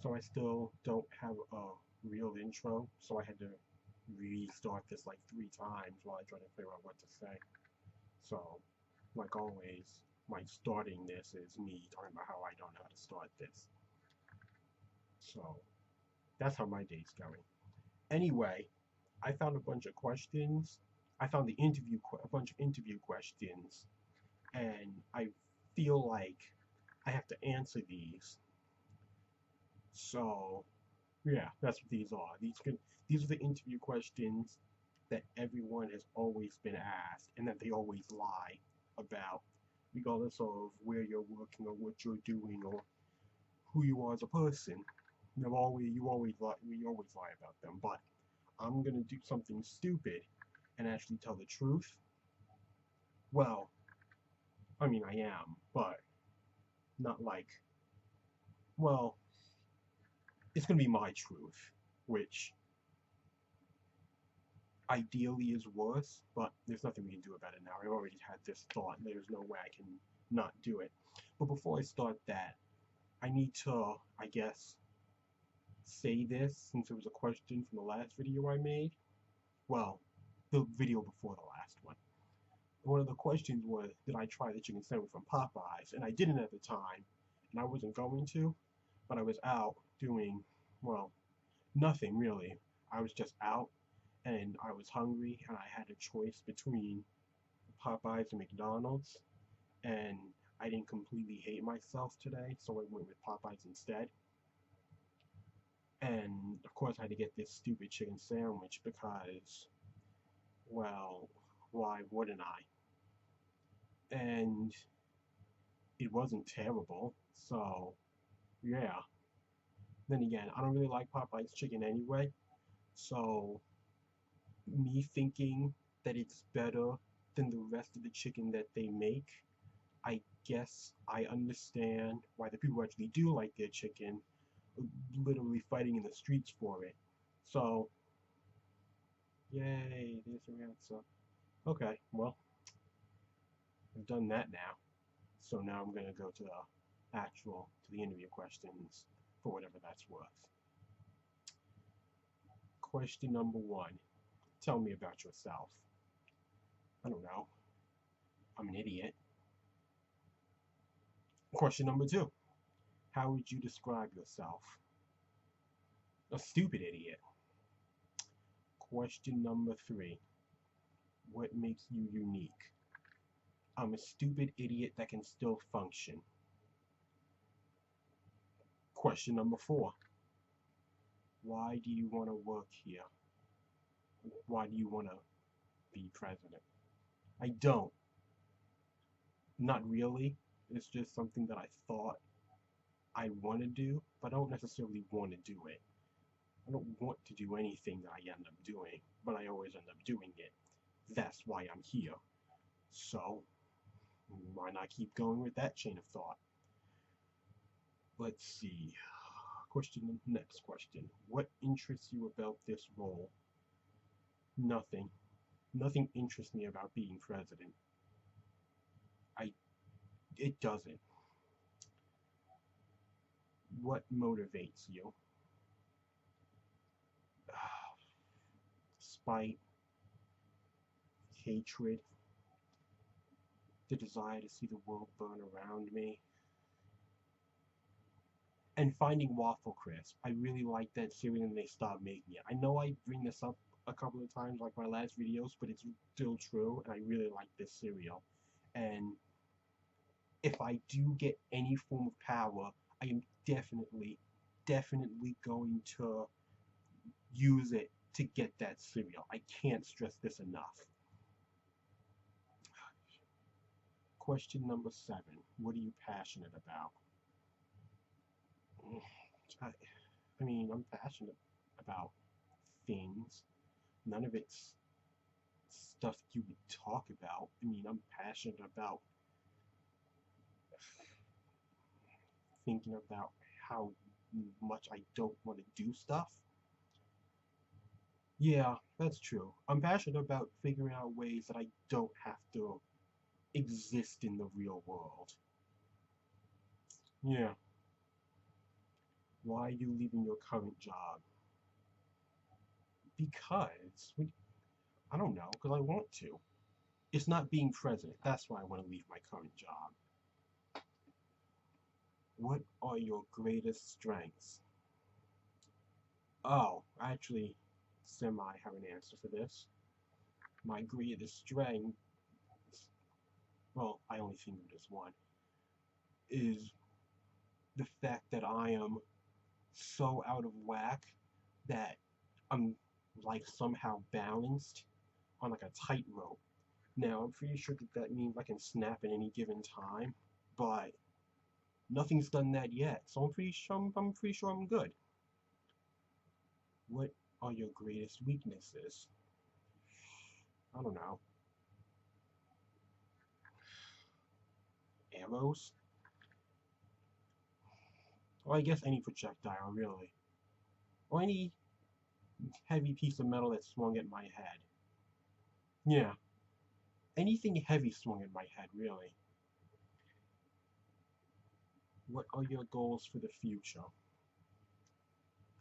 So I still don't have a real intro, so I had to restart this like 3 times while I tried to figure out what to say. So, like always, my starting this is me talking about how I don't know how to start this. So, that's how my day's going. Anyway, I found a bunch of questions. I found a bunch of interview questions, and I feel like I have to answer these. So, yeah, that's what these are. These are the interview questions that everyone has always been asked and that they always lie about, regardless of where you're working or what you're doing or who you are as a person. You always lie about them. But I'm gonna do something stupid and actually tell the truth. Well, I mean I am, but not like, well, it's gonna be my truth, which ideally is worse, but there's nothing we can do about it now. I've already had this thought, and there's no way I can not do it. But before I start that, I need to, I guess, say this since it was a question from the last video I made. Well, the video before the last one. One of the questions was, did I try the chicken sandwich from Popeyes? And I didn't at the time, and I wasn't going to, but I was out doing, well, nothing really. I was just out, and I was hungry, and I had a choice between Popeyes and McDonald's, and I didn't completely hate myself today, so I went with Popeyes instead. And of course, I had to get this stupid chicken sandwich because, well, why wouldn't I? And it wasn't terrible, so yeah. Then again, I don't really like Popeyes chicken anyway, so me thinking that it's better than the rest of the chicken that they make, I guess I understand why the people who actually do like their chicken are literally fighting in the streets for it. So, yay, there's your answer. Okay, well, I've done that now. So now I'm gonna go to the interview questions for whatever that's worth. Question number one. Tell me about yourself. I don't know. I'm an idiot. Question number two. How would you describe yourself? A stupid idiot. Question number three. What makes you unique? I'm a stupid idiot that can still function. Question number four. Why do you want to work here? Why do you want to be president? I don't. Not really. It's just something that I thought I want to do, but I don't necessarily want to do it. I don't want to do anything that I end up doing, but I always end up doing it. That's why I'm here. So, why not keep going with that chain of thought? Let's see. Next question. What interests you about this role? Nothing. Nothing interests me about being president. I It doesn't. What motivates you? Spite, hatred, the desire to see the world burn around me, and finding Waffle Crisp. I really like that cereal and they stopped making it. I know I bring this up a couple of times like my last videos, but it's still true, and I really like this cereal. And if I do get any form of power, I am definitely going to use it to get that cereal. I can't stress this enough. Question number seven. What are you passionate about? I, I mean, I'm passionate about things. None of it's stuff you would talk about. I mean, I'm passionate about thinking about how much I don't want to do stuff. Yeah, that's true. I'm passionate about figuring out ways that I don't have to exist in the real world. Yeah, Why are you leaving your current job? Because, I don't know, because I want to. It's not being president. That's why I want to leave my current job. What are your greatest strengths? Oh, I actually semi have an answer for this. My greatest strength, well, I only think of this one, is the fact that I am so out of whack that I'm like somehow balanced on like a tightrope. Now, I'm pretty sure that that means I can snap at any given time, but nothing's done that yet, so I'm pretty sure I'm good. What are your greatest weaknesses? I don't know. Arrows? Or I guess any projectile, really. Or any heavy piece of metal that swung at my head. Yeah, anything heavy swung at my head, really. What are your goals for the future?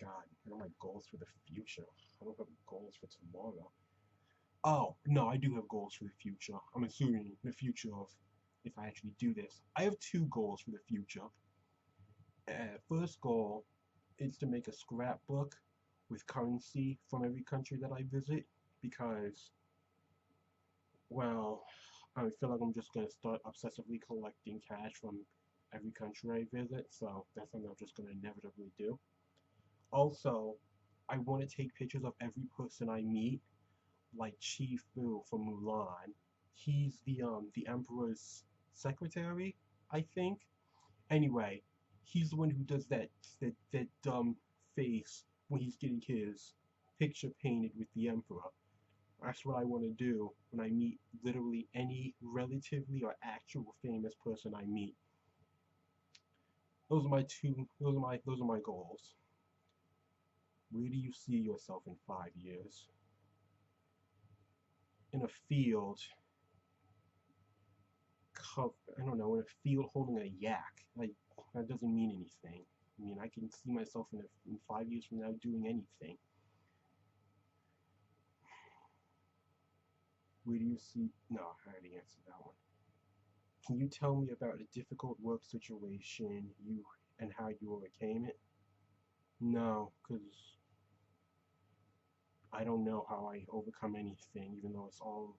God, what are my goals for the future? I don't have goals for tomorrow. Oh, no, I do have goals for the future. I'm assuming the future of if I actually do this. I have two goals for the future. First goal is to make a scrapbook with currency from every country that I visit because, well, I feel like I'm just going to start obsessively collecting cash from every country I visit, so that's something I'm just going to inevitably do. Also, I want to take pictures of every person I meet, like Chi Fu from Mulan. He's the Emperor's secretary, I think. Anyway, he's the one who does that dumb face when he's getting his picture painted with the Emperor. That's what I want to do when I meet literally any relatively or actual famous person I meet. Those are my goals. Where do you see yourself in 5 years? In a field, I don't know, in a field holding a yak. Like, that doesn't mean anything. I mean, I can see myself in 5 years from now doing anything. Where do you see? No, I already answered that one. Can you tell me about a difficult work situation you and how you overcame it? No, because I don't know how I overcome anything, even though it's all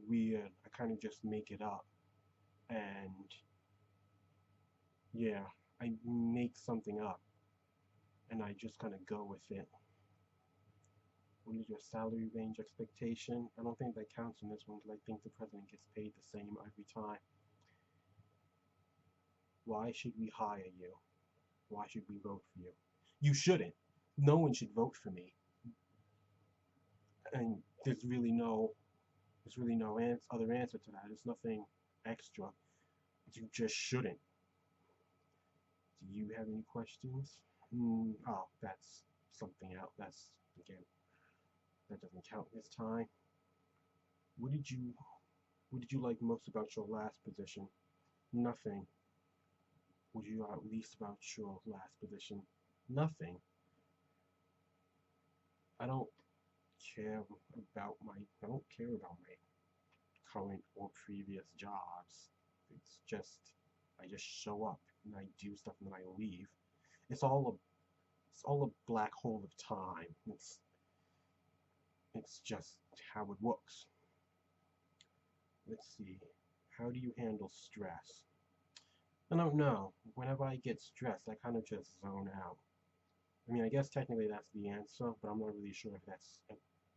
weird. I kind of just make it up. And yeah, I make something up and I just kind of go with it. What is your salary range expectation? I don't think that counts in this one because I think the president gets paid the same every time. Why should we hire you? Why should we vote for you? You shouldn't. No one should vote for me. And there's really no other answer to that. There's nothing extra. You just shouldn't. Do you have any questions? Oh, that's something else. That's, again, that doesn't count this time. What did you what did you like most about your last position? Nothing. What did you like least about your last position? Nothing. I don't care I don't care about my current or previous jobs. It's just I just show up and I do stuff and then I leave. It's all a it's all a black hole of time. It's just how it works. Let's see. How do you handle stress? I don't know. Whenever I get stressed, I kind of just zone out. I mean, I guess technically that's the answer, but I'm not really sure if that's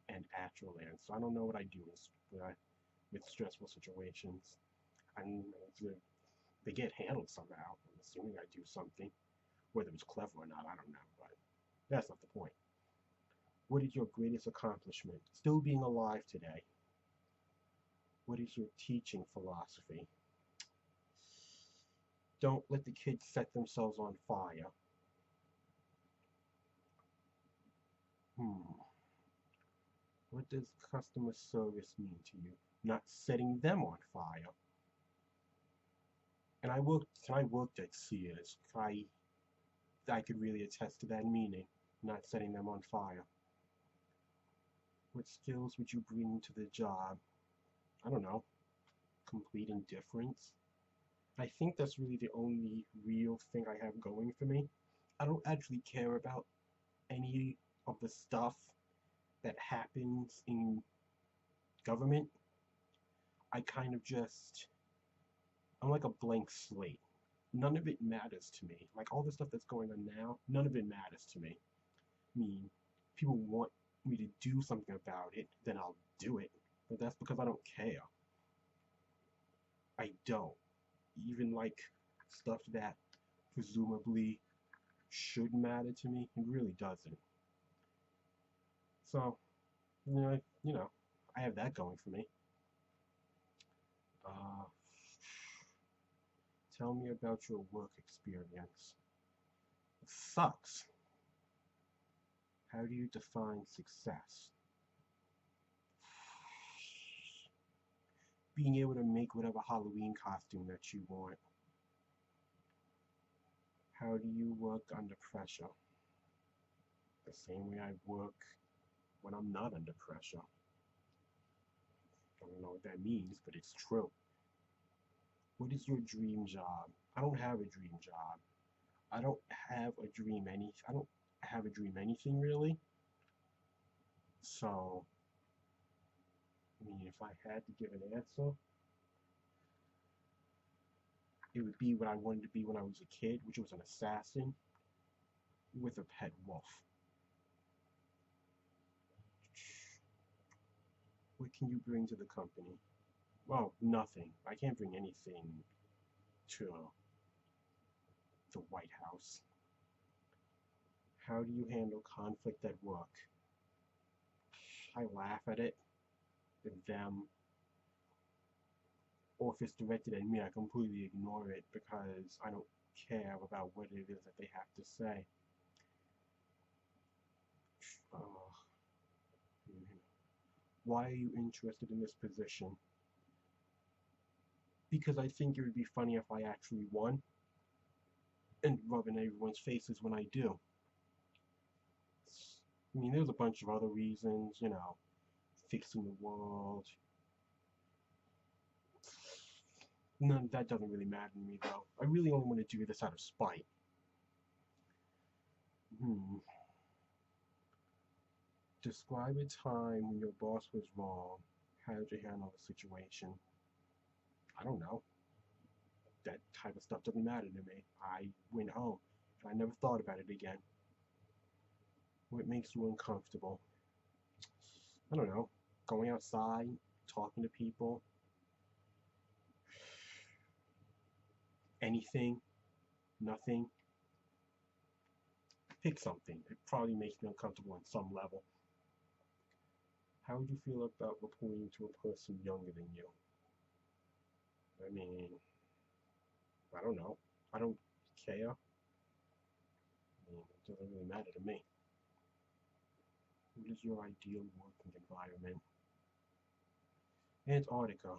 an actual answer. I don't know what I do with stressful situations. And they get handled somehow. I'm assuming I do something. Whether it's clever or not, I don't know, but that's not the point. What is your greatest accomplishment? Still being alive today. What is your teaching philosophy? Don't let the kids set themselves on fire. What does customer service mean to you? Not setting them on fire. And I worked at Sears. I could really attest to that meaning, not setting them on fire. What skills would you bring to the job? I don't know, complete indifference. I think that's really the only real thing I have going for me. I don't actually care about any of the stuff that happens in government. I kind of just, I'm like a blank slate. None of it matters to me. Like all the stuff that's going on now, none of it matters to me. I mean, people want me to do something about it, then I'll do it. But that's because I don't care. I don't. Even like stuff that presumably should matter to me, it really doesn't. So, I have that going for me. Uh, Tell me about your work experience. It sucks. How do you define success? Being able to make whatever Halloween costume that you want. How do you work under pressure? The same way I work when I'm not under pressure. I don't know what that means, but it's true. What is your dream job? I don't have a dream job. I don't have a dream any I don't have a dream anything really. So, I mean, if I had to give an answer, it would be what I wanted to be when I was a kid, which was an assassin with a pet wolf. What can you bring to the company? Well, nothing. I can't bring anything to the White House. How do you handle conflict at work? I laugh at it, at them, or if it's directed at me, I completely ignore it because I don't care about what it is that they have to say. Uh, why are you interested in this position? Because I think it would be funny if I actually won and rub in everyone's faces when I do. I mean, there's a bunch of other reasons, fixing the world. None that doesn't really matter to me though. I really only want to do this out of spite. Describe a time when your boss was wrong. How did you handle the situation? I don't know. That type of stuff doesn't matter to me. I went home and I never thought about it again. What makes you uncomfortable? I don't know. Going outside, talking to people, anything, nothing. Pick something. It probably makes me uncomfortable on some level. How would you feel about reporting to a person younger than you? I mean, I don't know. I don't care. I mean, it doesn't really matter to me. What is your ideal working environment? Antarctica.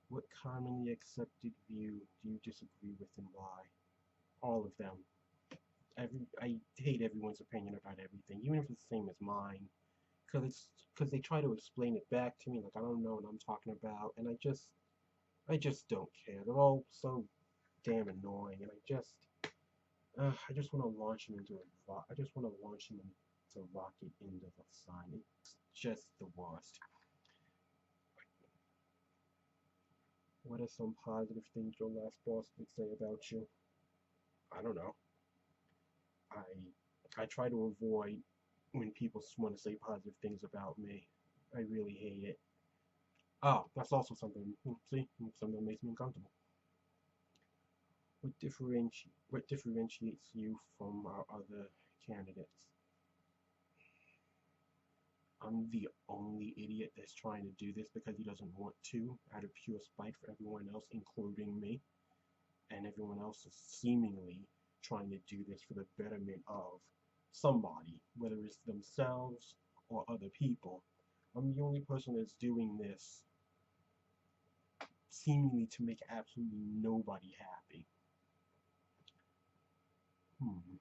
What commonly accepted view do you disagree with and why? All of them. I hate everyone's opinion about everything, even if it's the same as mine, because they try to explain it back to me like I don't know what I'm talking about, and I just don't care. They're all so damn annoying, and I just want to launch them into I just want to launch them into a rocket into the sun. It's just the worst. What are some positive things your last boss would say about you? I don't know. I try to avoid when people want to say positive things about me. I really hate it. Oh, that's also something. See, something that makes me uncomfortable. What differentiates you from our other candidates? I'm the only idiot that's trying to do this because he doesn't want to, out of pure spite for everyone else, including me. And everyone else is seemingly trying to do this for the betterment of somebody, whether it's themselves or other people. I'm the only person that's doing this seemingly to make absolutely nobody happy. Hmm.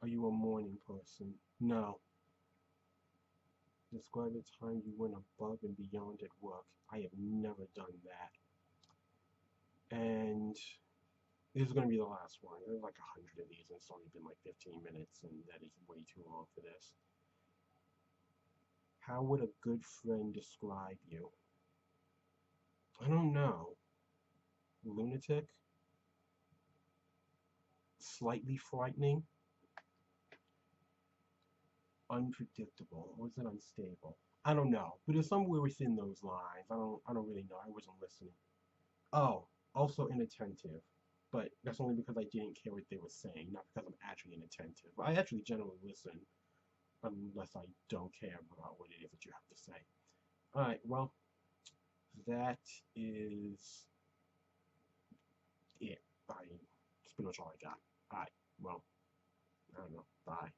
Are you a morning person? No. Describe a time you went above and beyond at work. I have never done that. And this is going to be the last one. There's like 100 of these, and it's only been like 15 minutes, and that is way too long for this. How would a good friend describe you? I don't know. Lunatic? Slightly frightening? Unpredictable? Or is it unstable? I don't know. But it's somewhere within those lines. I don't really know. I wasn't listening. Oh, also inattentive. But that's only because I didn't care what they were saying, not because I'm actually inattentive. I actually generally listen, unless I don't care about what it is that you have to say. Alright, well, that is it. That's pretty much all I got. Alright, well, I don't know. Bye.